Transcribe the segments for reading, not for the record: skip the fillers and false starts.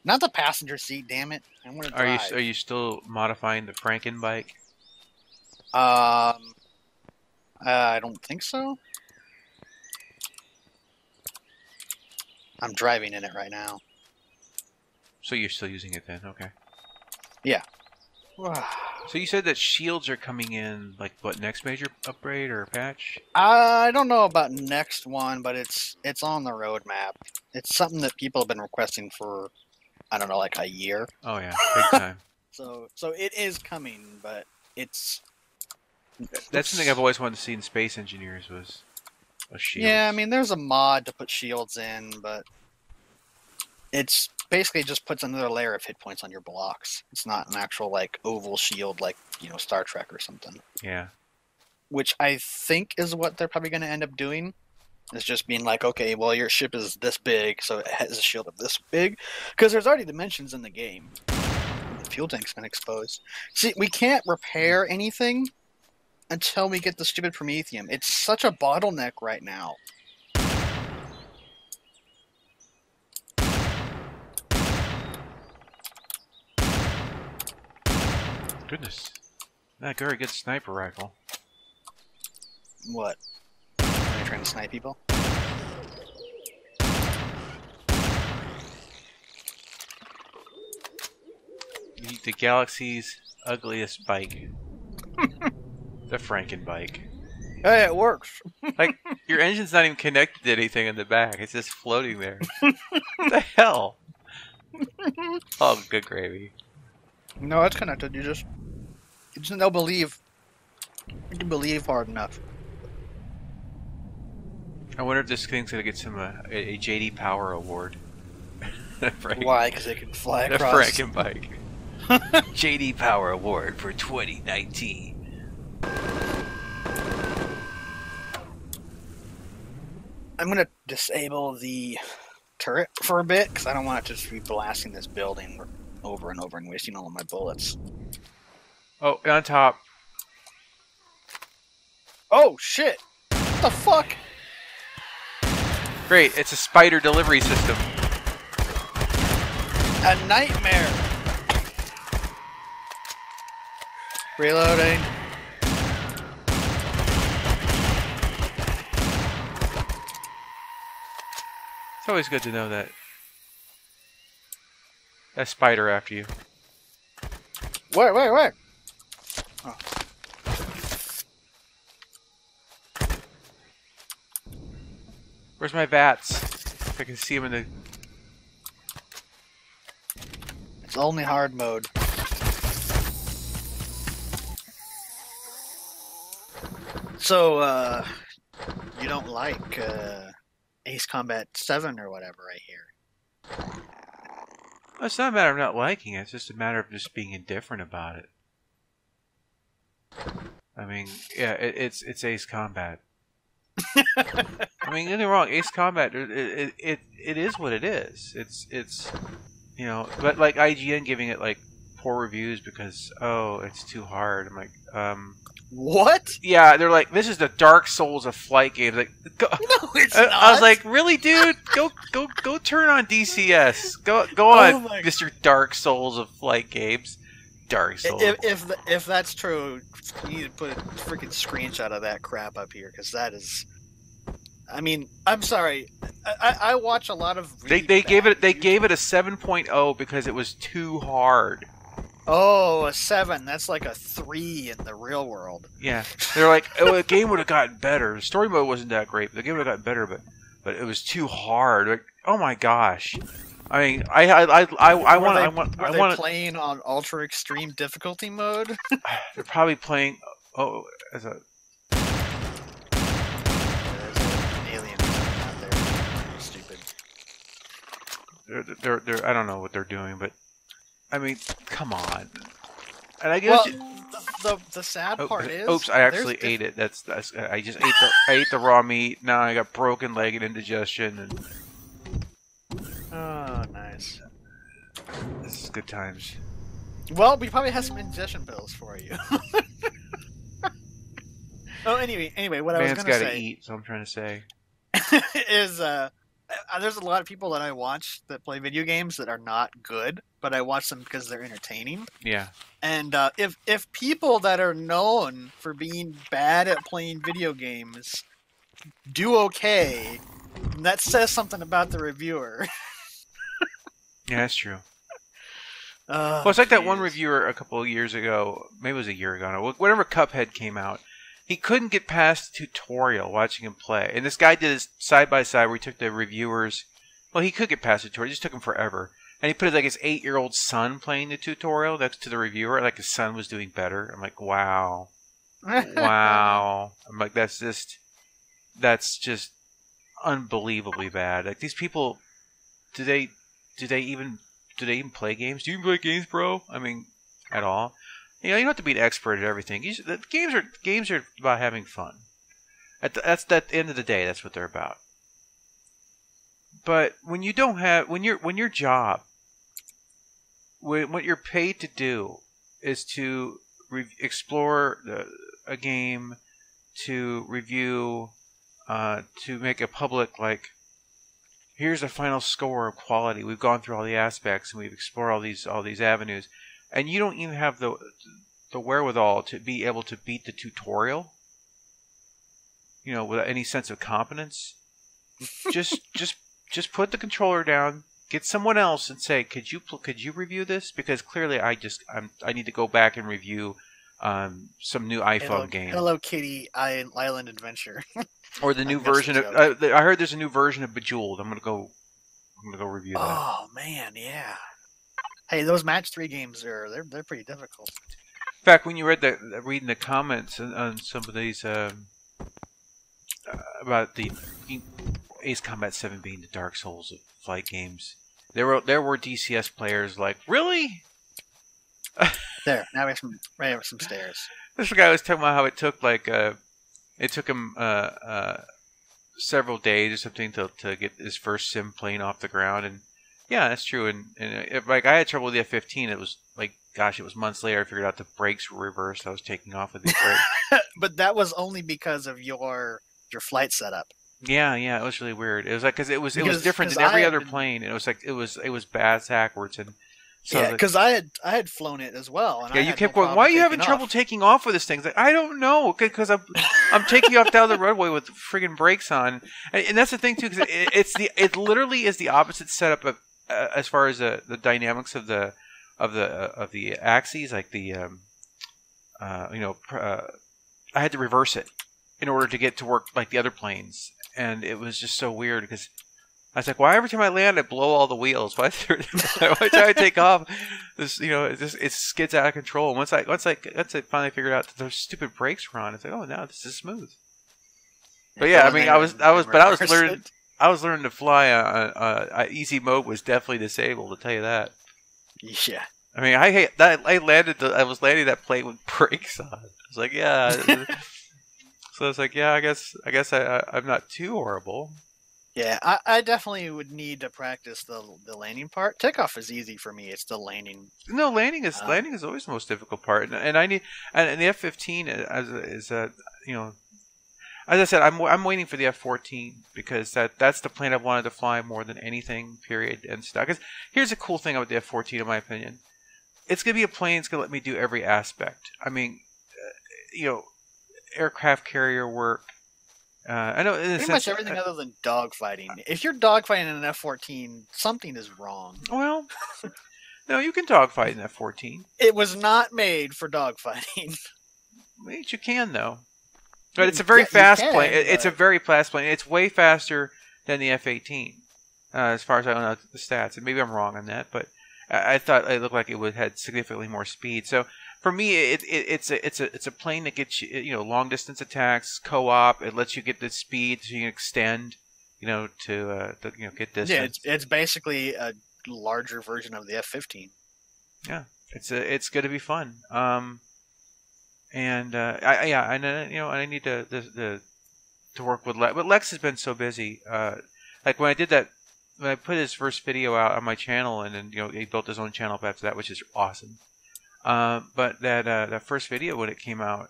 Not the passenger seat, damn it. I want to drive. Are you still modifying the Franken bike? I don't think so. I'm driving in it right now. So you're still using it then? Okay. Yeah. So you said that shields are coming in, like, what, next major upgrade or patch? I don't know about next one, but it's on the roadmap. It's something that people have been requesting for, I don't know, like a year. Oh yeah, big time. So it is coming, but it's... That's something I've always wanted to see in Space Engineers was a shield. Yeah, I mean, there's a mod to put shields in, but it's basically just puts another layer of hit points on your blocks. It's not an actual, like, oval shield like, you know, Star Trek or something. Yeah. Which I think is what they're probably going to end up doing. Is just being like, okay, well, your ship is this big, so it has a shield of this big. Because there's already dimensions in the game. The fuel tank's been exposed. See, we can't repair anything until we get the stupid Promethium. It's such a bottleneck right now. Goodness. That very good sniper rifle. What? Are you trying to snipe people? The galaxy's ugliest bike. The Franken bike. Hey, it works. Like, your engine's not even connected to anything in the back. It's just floating there. What the hell? Oh, good gravy. No, it's connected. You just no believe. You can believe hard enough. I wonder if this thing's gonna get some a JD Power award. Why? Because it can fly The across. Franken bike. JD Power Award for 2019. I'm gonna disable the turret for a bit because I don't want it to just be blasting this building over and over and wasting all of my bullets. Oh, on top. Oh shit! What the fuck? Great, it's a spider delivery system. A nightmare. Reloading. It's always good to know that. That spider after you. Wait. Oh. Where's my bats? If I can see them in the... It's only hard mode. So, you don't like Ace Combat 7 or whatever, I hear. Well, it's not a matter of not liking it. It's just a matter of just being indifferent about it. I mean, yeah, it's Ace Combat. I mean, don't get me wrong, Ace Combat, it is what it is. It's you know, but like IGN giving it like poor reviews because it's too hard. I'm like, What? yeah, they're like, this is the Dark Souls of flight games. Like, go, No, it's I, not. I was like, really, dude? Go turn on DCS. Go on, Mr. Dark Souls of flight games. Dark Souls. If that's true, you need to put a freaking screenshot of that crap up here because that is. I mean, I'm sorry. I watch a lot of. They gave it a 7.0 because it was too hard. Oh, a 7. That's like a 3 in the real world. Yeah, they're like, oh, the game would have gotten better. The story mode wasn't that great. But the game would have gotten better, but it was too hard. Like, oh my gosh. I mean, I want. Were they playing on ultra extreme difficulty mode? They're probably playing. Oh, as a. Alien out there. Stupid. They're. I don't know what they're doing, but I mean, come on. And I guess. Well, the sad part is. Oops! I actually ate it. That's. I just ate the raw meat. Now I got broken leg and indigestion and. Oh, nice. This is good times. Well, we probably have some indigestion pills for you. Oh, anyway, what I was Man's gonna gotta say eat, so I'm trying to say is there's a lot of people that I watch that play video games that are not good, but I watch them because they're entertaining. Yeah. And if people that are known for being bad at playing video games do okay, that says something about the reviewer. Yeah, that's true. Oh, Well, it's like that one jeez. reviewer a couple of years ago, maybe it was a year ago now, whenever Cuphead came out, he couldn't get past the tutorial watching him play. And this guy did this side by side where he took the reviewers. Well, he could get past the tutorial, it just took him forever. And he put like his 8-year-old son playing the tutorial next to the reviewer, like his son was doing better. I'm like, wow. Wow. I'm like, that's just unbelievably bad. Like these people, do they even play games? Do you even play games, bro? I mean, at all? You know, you don't have to be an expert at everything. Games are about having fun. At the end of the day, that's what they're about. But when you don't have when your job, what you're paid to do is to explore a game, to review, to make a public like, here's a final score of quality. We've gone through all the aspects and we've explored all these avenues, and you don't even have the wherewithal to be able to beat the tutorial. You know, without any sense of competence. Just put the controller down, get someone else, and say, could you review this? Because clearly I need to go back and review some new iPhone game. Hello Kitty Island Adventure. Or the new version of I heard there's a new version of Bejeweled. I'm gonna go review that. Oh man, yeah. Hey, those match 3 games they're pretty difficult. In fact, when you reading the comments on some of these about the Ace Combat 7 being the Dark Souls of flight games, there were DCS players like, really? There, now we have some stairs. This guy was talking about how it took him several days or something to get his first sim plane off the ground, and yeah, that's true. And like I had trouble with the F-15. It was like, gosh, it was months later I figured out the brakes were reversed. I was taking off with the brakes. But that was only because of your flight setup. Yeah, it was really weird. It was like because it was different than every other plane. It was like it was backwards, and so yeah, because I had flown it as well. And yeah, you kept going. Why are you having trouble taking off with this thing? It's like, I don't know, because I'm taking you off down the roadway with friggin' brakes on, and that's the thing too, because it literally is the opposite setup of as far as the dynamics of the axes, like the I had to reverse it in order to get to work like the other planes, and it was just so weird because I was like, why every time I land I blow all the wheels? Why every time I take off, this it skids out of control. And once I finally figured out that those stupid brakes were on, it's like, oh, now this is smooth. But yeah, I mean, I was learning to fly on easy mode was definitely disabled, to tell you that. Yeah. I mean, I hate that I was landing that plane with brakes on. I was like, yeah. So it's like, yeah, I guess I'm not too horrible. Yeah, I definitely would need to practice the landing part. Takeoff is easy for me. It's the landing. No, landing is always the most difficult part, and I need and the F-15 is as I said, I'm waiting for the F-14 because that's the plane I've wanted to fly more than anything. Period. And stuff. Because here's the cool thing about the F-14, in my opinion, it's gonna be a plane that's gonna let me do every aspect. I mean, aircraft carrier work. I know pretty much everything other than dogfighting. If you're dogfighting in an F-14, something is wrong. Well, no, you can dogfight in an F-14. It was not made for dogfighting. Wait, you can though. But it's a very fast plane. It's a very fast plane. It's way faster than the F-18, as far as I know the stats. And maybe I'm wrong on that, but I thought it looked like it had significantly more speed. So for me, it's a plane that gets you long distance attacks, co-op. It lets you get the speed so you can extend, to get distance. Yeah, it's basically a larger version of the F-15. Yeah, it's going to be fun. And I need to work with Lex. But Lex has been so busy. Like when I put his first video out on my channel, and then he built his own channel after that, which is awesome. But that first video when it came out,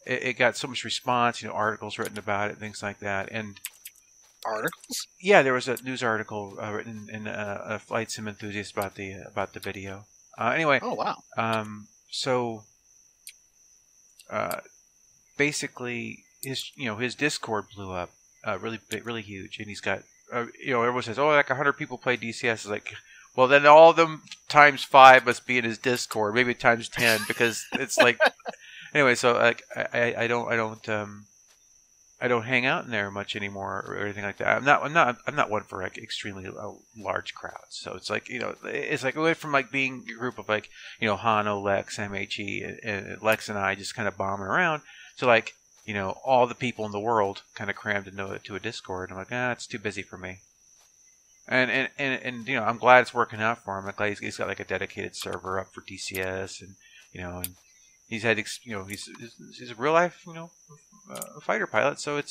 it got so much response. Articles written about it, things like that, and articles? Yeah, there was a news article written in a Flight Sim Enthusiast about the video. Anyway, Oh wow. So basically, his Discord blew up, really big, really huge, and he's got everyone says, oh, like 100 people play DCS. It's like, well, then all of them times 5 must be in his Discord, maybe times 10, because it's like anyway. So like I don't hang out in there much anymore or anything like that. I'm not one for like extremely large crowds. So it's like it's like away from like being a group of like Hano, Lex, MHE, and Lex and I just kind of bombing around. So like all the people in the world kind of crammed into a Discord. I'm like, it's too busy for me. And I'm glad it's working out for him. I'm glad he's got like a dedicated server up for DCS, and and he's had he's a real life fighter pilot. So a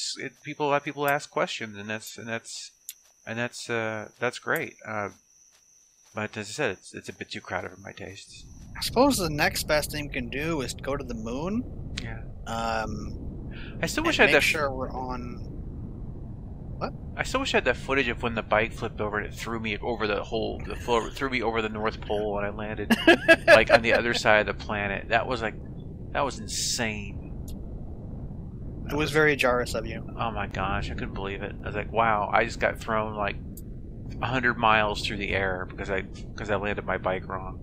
lot of people ask questions, and that's great. But as I said, it's a bit too crowded for my tastes. I suppose the next best thing we can do is go to the moon. Yeah. I still wish I had that. Sure we're on. What? I still wish I had that footage of when the bike flipped over and it threw me over threw me over the North Pole when I landed like on the other side of the planet. That was insane. It was very jarous of you. Oh my gosh, I couldn't believe it. I was like, wow, I just got thrown like 100 miles through the air because I landed my bike wrong.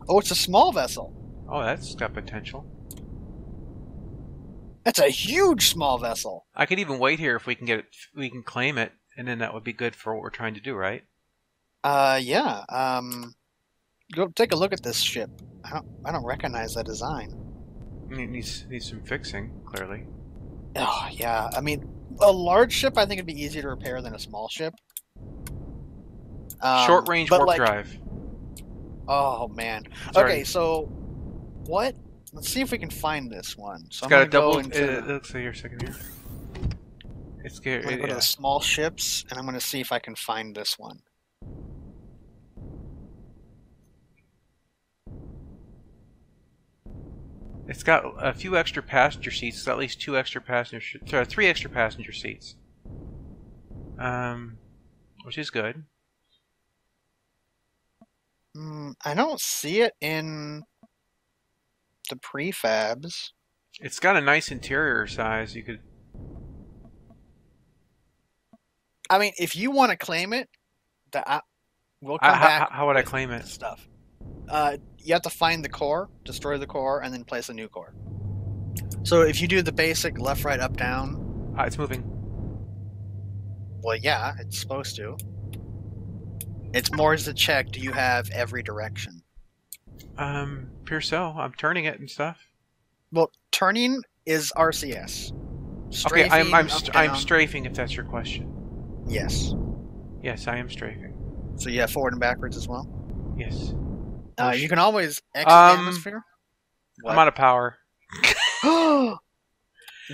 Oh, it's a small vessel. Oh, that's got potential. That's a huge small vessel. I could even wait here if we can get it. We can claim it, and then that would be good for what we're trying to do, right? Yeah. Go take a look at this ship. I don't recognize that design. It needs some fixing, clearly. Oh yeah. I mean, a large ship I think would be easier to repair than a small ship. Short range warp drive. Oh man. Sorry. Okay, so what? Let's see if we can find this one. So it's got a double. Let's see here, second here. I'm going to go to the small ships, and I'm going to see if I can find this one. It's got a few extra passenger seats. It's got at least 3 extra passenger seats. Which is good. I don't see it in the prefabs. It's got a nice interior size. You could. I mean, if you want to claim it, we'll come back. How would I claim it? Stuff. You have to find the core, destroy the core, and then place a new core. So if you do the basic left, right, up, down. It's moving. Well, yeah, it's supposed to. It's more as a check. Do you have every direction? Pure so. I'm turning it and stuff. Well, turning is RCS. Strafing, okay, I'm strafing. If that's your question. Yes. Yes, I am strafing. So you have forward and backwards as well. Yes. You can always exit the atmosphere. What? I'm out of power.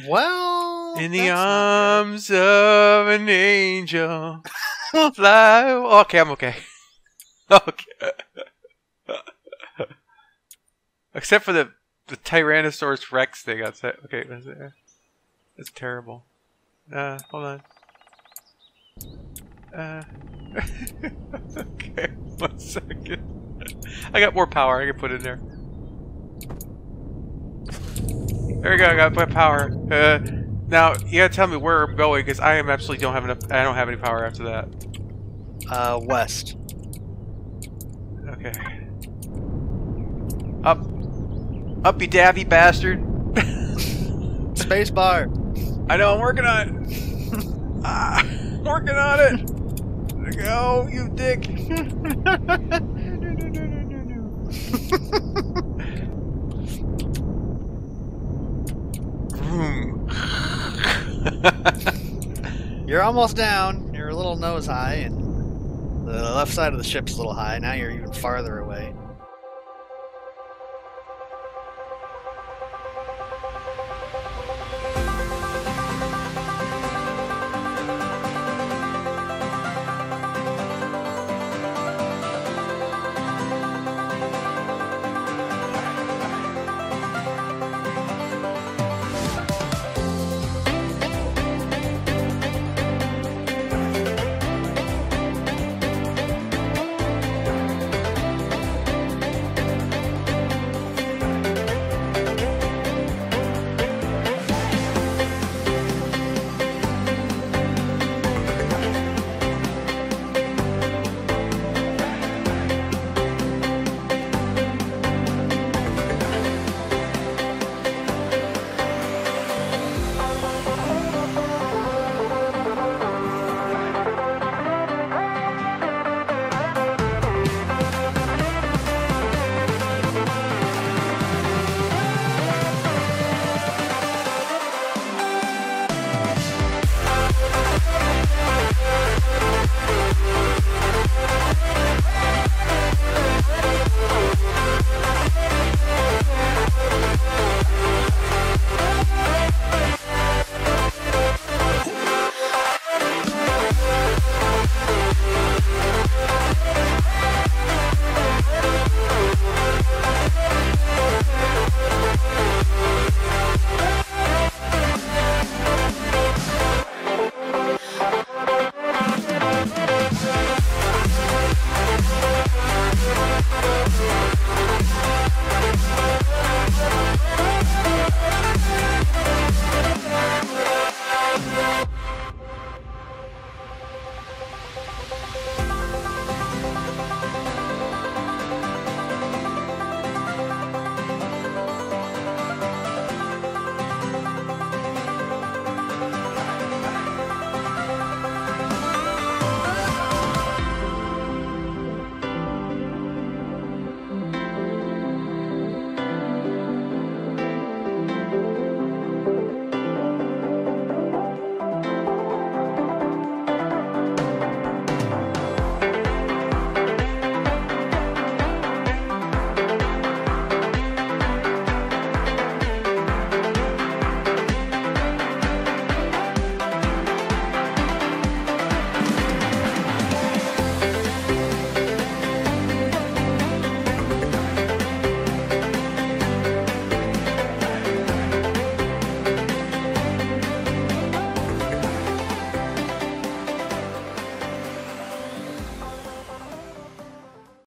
Well, in the arms of an angel, fly. Okay, I'm okay. Okay. Except for the Tyrannosaurus Rex thing outside. Okay, that's terrible. Hold on. Okay, 1 second. I got more power I can put in there. There we go, I got my power. Now, you gotta tell me where I'm going, because I absolutely don't have enough. I don't have any power after that. West. Okay. Up. Up, you daffy bastard. Space bar. I know, I'm working on it. I'm working on it. There you go, you dick. You're almost down. You're a little nose high, and the left side of the ship's a little high. Now you're even farther away.